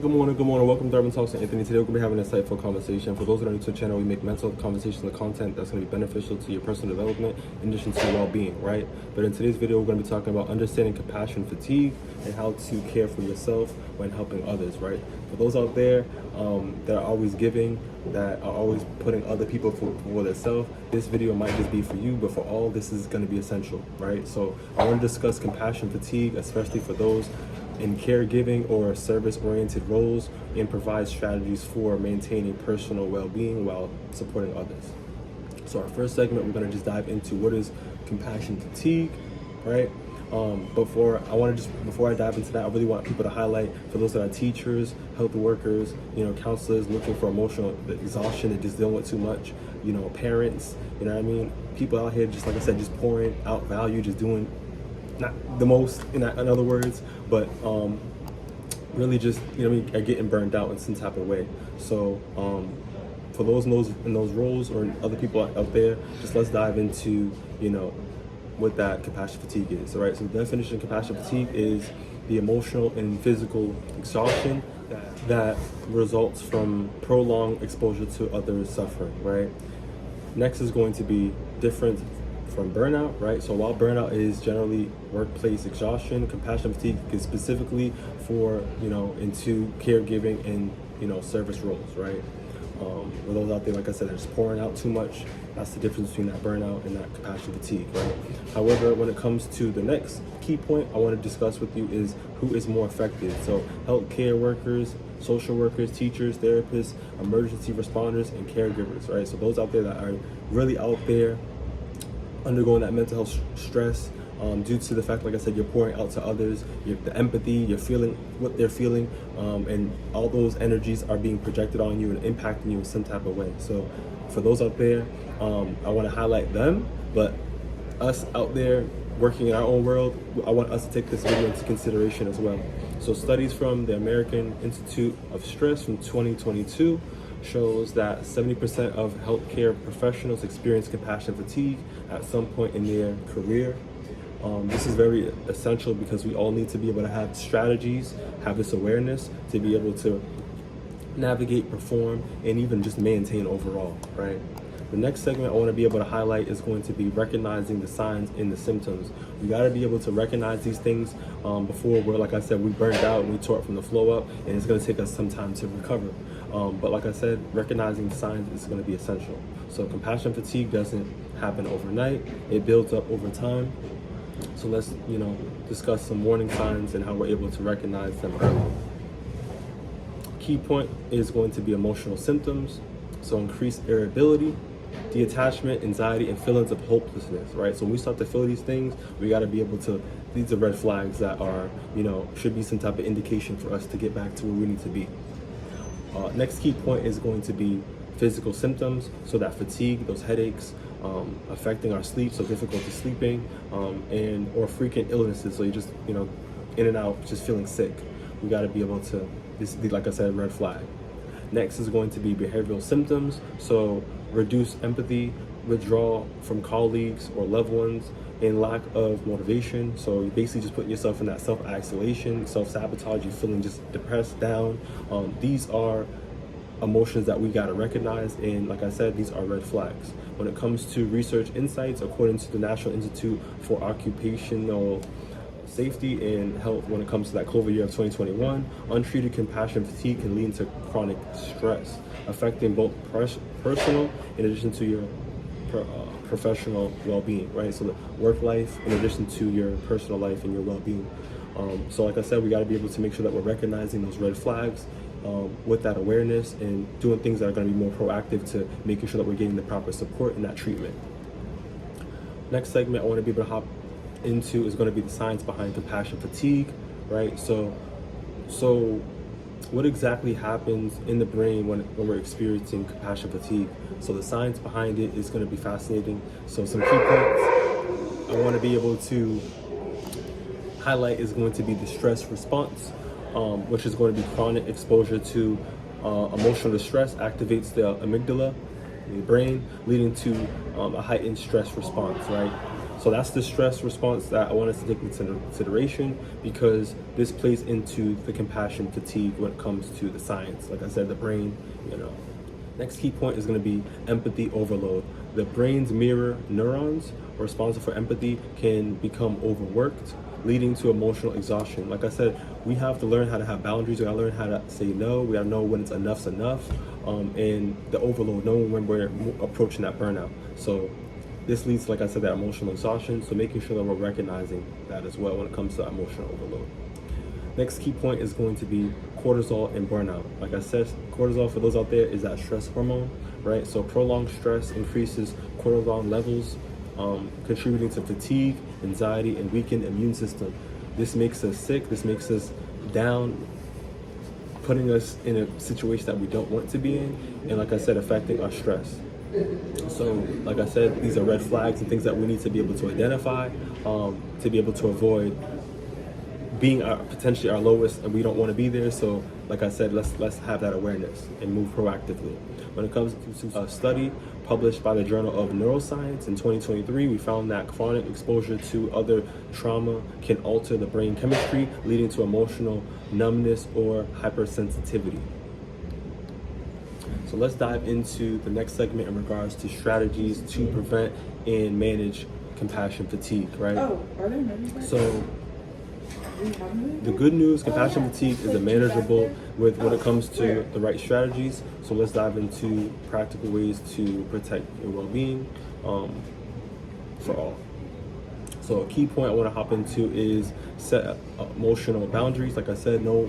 Good morning. Welcome to Urban Talks with Anthony. Today we're going to be having an insightful conversation. For those that are new to the channel, we make mental health conversations and content that's going to be beneficial to your personal development in addition to your well-being, right? But in today's video, we're going to be talking about understanding compassion fatigue and how to care for yourself when helping others, right? For those out there that are always giving, that are always putting other people for themselves, this video might just be for you, but for all, this is going to be essential, right? So I want to discuss compassion fatigue, especially for those in caregiving or service-oriented roles, and provide strategies for maintaining personal well-being while supporting others. So our first segment, we're going to just dive into what is compassion fatigue, right? Before I dive into that, I really want people to highlight, for those that are teachers, health workers, counselors looking for emotional exhaustion and just dealing with too much, parents, you know what I mean? People out here, just like I said, just pouring out value, just doing not the most, in other words, but really just, are getting burned out in some type of way. So for those in those roles or other people out there, just let's dive into, what that compassion fatigue is. All right, so the definition of compassion fatigue is the emotional and physical exhaustion that results from prolonged exposure to others' suffering, right? Next is going to be different from burnout, right? So while burnout is generally workplace exhaustion, compassion fatigue is specifically for, into caregiving and, service roles, right? For those out there, like I said, are just pouring out too much, that's the difference between that burnout and that compassion fatigue, right? However, when it comes to the next key point I want to discuss with you is who is more affected. So healthcare workers, social workers, teachers, therapists, emergency responders, and caregivers, right? So those out there that are really out there undergoing that mental health stress due to the fact, like I said, you're pouring out to others, the empathy, you're feeling what they're feeling, and all those energies are being projected on you and impacting you in some type of way. So for those out there, I want to highlight them, but us out there working in our own world, I want us to take this video into consideration as well. So studies from the American Institute of Stress from 2022 shows that 70% of healthcare professionals experience compassion fatigue at some point in their career. This is very essential because we all need to be able to have strategies, have this awareness to be able to navigate, perform, and even just maintain overall, right? The next segment I want to be able to highlight is going to be recognizing the signs and the symptoms. We got to be able to recognize these things before we're, like I said, we burned out and we tore it from the flow up, and it's going to take us some time to recover. But like I said, recognizing the signs is going to be essential. So compassion fatigue doesn't happen overnight. It builds up over time. So let's, discuss some warning signs and how we're able to recognize them early. Key point is going to be emotional symptoms. So increased irritability, detachment, anxiety, and feelings of hopelessness, right? So when we start to feel these things, we got to be able to, these are red flags that are, should be some type of indication for us to get back to where we need to be. Next key point is going to be physical symptoms, so that fatigue, those headaches, affecting our sleep, so difficulty sleeping, and or frequent illnesses, so you're just, in and out, just feeling sick. We got to be able to, this is, like I said, red flag. Next is going to be behavioral symptoms, so reduced empathy, withdrawal from colleagues or loved ones, and lack of motivation. So you're basically just putting yourself in that self-isolation, self-sabotage, you're feeling just depressed, down. These are emotions that we got to recognize, and like I said, these are red flags. When it comes to research insights, according to the National Institute for Occupational Safety and Health, when it comes to that COVID year of 2021, untreated compassion fatigue can lead to chronic stress, affecting both personal in addition to your professional well-being, right? So the work life in addition to your personal life and your well-being. So like I said, we got to be able to make sure that we're recognizing those red flags with that awareness and doing things that are going to be more proactive to making sure that we're getting the proper support in that treatment. Next segment I want to be able to hop into is going to be the science behind compassion fatigue, right? So what exactly happens in the brain when we're experiencing compassion fatigue? So the science behind it is going to be fascinating. So some key points I want to be able to highlight is going to be the stress response, which is going to be chronic exposure to emotional distress activates the amygdala in the brain, leading to a heightened stress response, right? So that's the stress response that I want us to take into consideration, because this plays into the compassion fatigue when it comes to the science. Like I said, the brain, you know. Next key point is going to be empathy overload. The brain's mirror neurons responsible for empathy can become overworked, leading to emotional exhaustion. Like I said, we have to learn how to have boundaries. We got to learn how to say no. We got to know when it's enough's enough, and the overload, knowing when we're approaching that burnout. So this leads to, like I said, that emotional exhaustion. So making sure that we're recognizing that as well when it comes to emotional overload. Next key point is going to be cortisol and burnout. Like I said, cortisol, for those out there, is that stress hormone, right? So prolonged stress increases cortisol levels, contributing to fatigue, anxiety, and weakened immune system. This makes us sick. This makes us down, putting us in a situation that we don't want to be in, and like I said, affecting our stress. So, like I said, these are red flags and things that we need to be able to identify, to be able to avoid being potentially our lowest, and we don't want to be there. So, like I said, let's have that awareness and move proactively. When it comes to a study published by the Journal of Neuroscience in 2023, we found that chronic exposure to other trauma can alter the brain chemistry, leading to emotional numbness or hypersensitivity. So let's dive into the next segment in regards to strategies to prevent and manage compassion fatigue, right? Oh, are there many? So the good news, compassion fatigue is manageable when it comes to the right strategies. So let's dive into practical ways to protect your well-being for all. So a key point I want to hop into is set emotional boundaries. Like I said, no,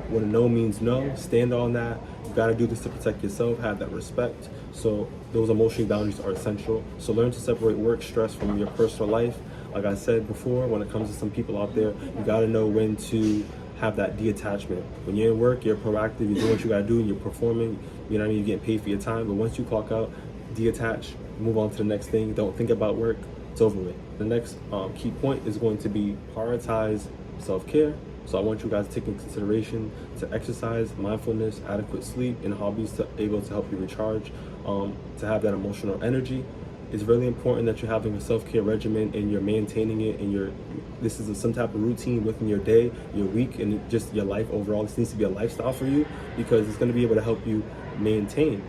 when a no means no, stand on that. You got to do this to protect yourself, have that respect. So those emotional boundaries are essential. So learn to separate work stress from your personal life. Like I said before, when it comes to some people out there, you got to know when to have that detachment. When you're in work, you're proactive, you're doing what you got to do, and you're performing. You know what I mean? You're getting paid for your time. But once you clock out, detach, move on to the next thing. Don't think about work. It's over with. The next key point is going to be prioritize self-care. So I want you guys to take into consideration to exercise, mindfulness, adequate sleep, and hobbies to able to help you recharge, to have that emotional energy. It's really important that you're having a self-care regimen and you're maintaining it, and this is some type of routine within your day, your week, and just your life overall. This needs to be a lifestyle for you, because it's going to be able to help you maintain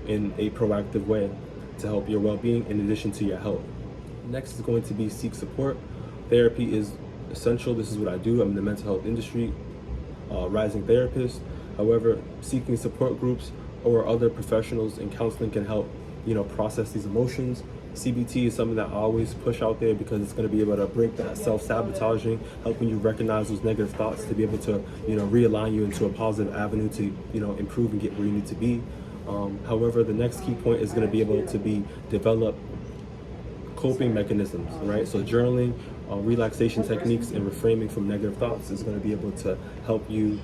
in a proactive way to help your well-being in addition to your health. Next is going to be seek support. Therapy is essential. This is what I do. I'm in the mental health industry, rising therapist. However, seeking support groups or other professionals in counseling can help, process these emotions. CBT is something that I always push out there, because it's going to be able to break that self-sabotaging, helping you recognize those negative thoughts to be able to, realign you into a positive avenue to, improve and get where you need to be. However, the next key point is going to be able to be develop coping mechanisms, right? So journaling, relaxation techniques, and reframing from negative thoughts is going to be able to help you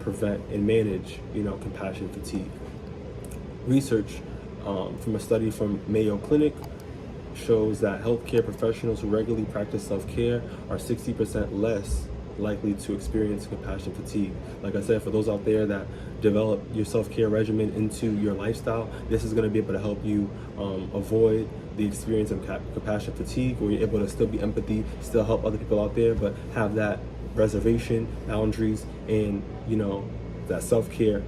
prevent and manage, compassion fatigue. Research from a study from Mayo Clinic shows that healthcare professionals who regularly practice self-care are 60% less likely to experience compassion fatigue. Like I said, for those out there that develop your self-care regimen into your lifestyle, this is going to be able to help you avoid the experience of compassion fatigue, where you're able to still be empathy, still help other people out there, but have that reservation, boundaries, and that self-care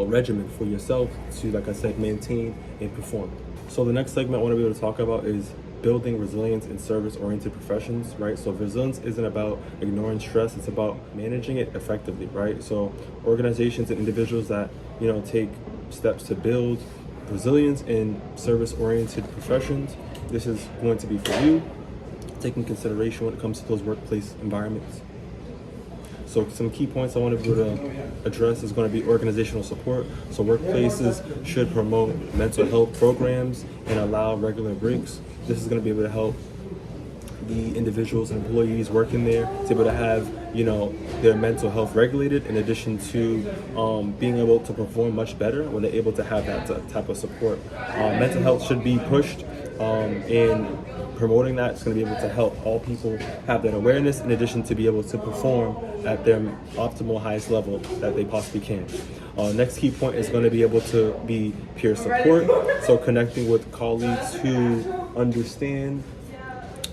regimen for yourself to, like I said, maintain and perform. So the next segment I want to be able to talk about is building resilience in service-oriented professions, right? So resilience isn't about ignoring stress, it's about managing it effectively, right? So organizations and individuals that, take steps to build resilience in service-oriented professions, this is going to be for you, taking consideration when it comes to those workplace environments. So some key points I want to be able to address is going to be organizational support. So workplaces should promote mental health programs and allow regular breaks. This is going to be able to help the individuals and employees working there to be able to have, their mental health regulated, in addition to being able to perform much better when they're able to have that type of support. Mental health should be pushed and promoting that, it's going to be able to help all people have that awareness, in addition to be able to perform at their optimal highest level that they possibly can. Next key point is going to be able to be peer support. So connecting with colleagues who understand,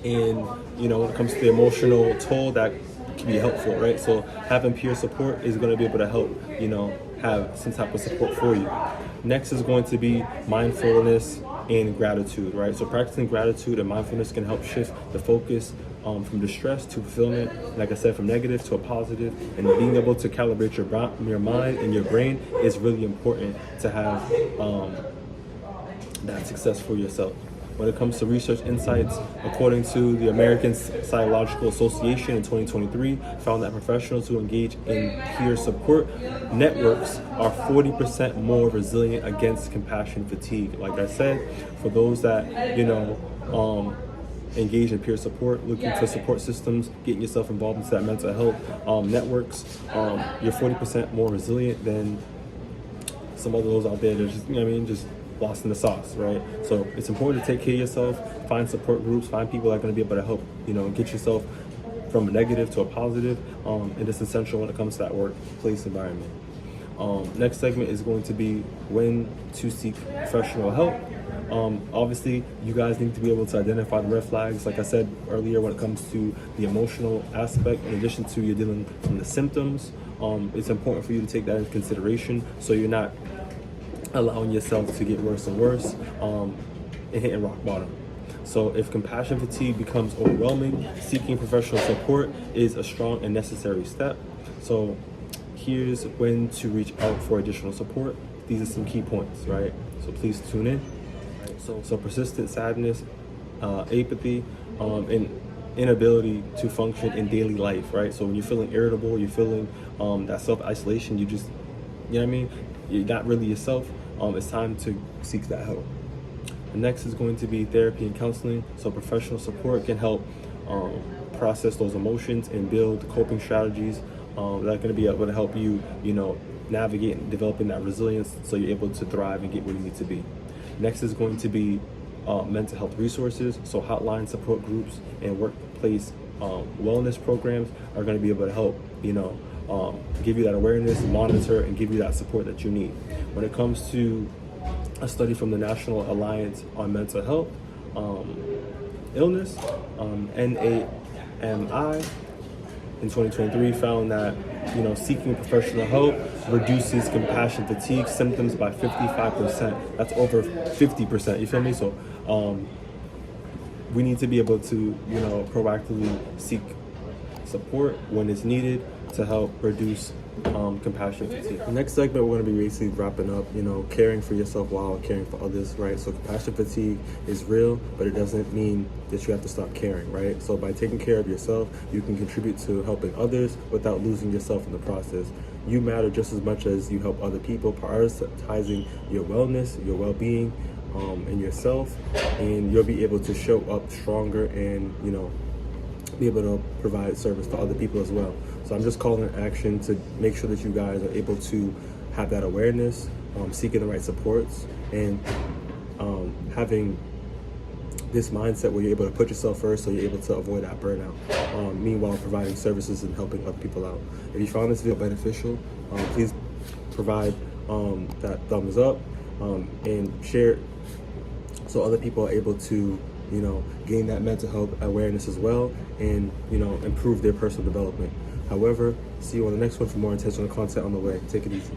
and when it comes to the emotional toll, that can be helpful, right? So having peer support is going to be able to help, have some type of support for you. Next is going to be mindfulness and gratitude, right? So practicing gratitude and mindfulness can help shift the focus from distress to fulfillment, like I said, from negative to a positive. And being able to calibrate your mind and your brain is really important to have that success for yourself. When it comes to research insights, according to the American Psychological Association in 2023, found that professionals who engage in peer support networks are 40% more resilient against compassion fatigue. Like I said, for those that, engage in peer support, looking for support systems, getting yourself involved into that mental health networks, you're 40% more resilient than some of those out there that just lost in the sauce, right? So it's important to take care of yourself, find support groups, find people that are going to be able to help, get yourself from a negative to a positive, and it's essential when it comes to that workplace environment. Next segment is going to be when to seek professional help. Obviously, you guys need to be able to identify the red flags, like I said earlier, when it comes to the emotional aspect. In addition to you dealing from the symptoms, it's important for you to take that into consideration so you're not allowing yourself to get worse and worse and hitting rock bottom. So if compassion fatigue becomes overwhelming, seeking professional support is a strong and necessary step. So here's when to reach out for additional support. These are some key points, right? So please tune in. So persistent sadness, apathy, and inability to function in daily life, right? So when you're feeling irritable, you're feeling that self-isolation, you're not really yourself, it's time to seek that help. The next is going to be therapy and counseling. So professional support can help process those emotions and build coping strategies that are going to be able to help you, navigate and developing that resilience so you're able to thrive and get where you need to be. Next is going to be mental health resources. So hotline support groups and workplace wellness programs are going to be able to help, give you that awareness, monitor, and give you that support that you need. When it comes to a study from the National Alliance on Mental Health Illness, NAMI, in 2023 found that, seeking professional help reduces compassion fatigue symptoms by 55%. That's over 50%, you feel me? So we need to be able to, proactively seek support when it's needed to help reduce compassion fatigue. The next segment, we're going to be basically wrapping up, caring for yourself while caring for others, right? So compassion fatigue is real, but it doesn't mean that you have to stop caring, right? So by taking care of yourself, you can contribute to helping others without losing yourself in the process. You matter just as much as you help other people. Prioritizing your wellness, your well-being, and yourself, and you'll be able to show up stronger and, be able to provide service to other people as well. So I'm just calling action to make sure that you guys are able to have that awareness, seeking the right supports, and having this mindset where you're able to put yourself first so you're able to avoid that burnout. Meanwhile, providing services and helping other people out. If you found this video beneficial, please provide that thumbs up and share it so other people are able to gain that mental health awareness as well, and improve their personal development. However, see you on the next one for more intentional content on the way. Take it easy.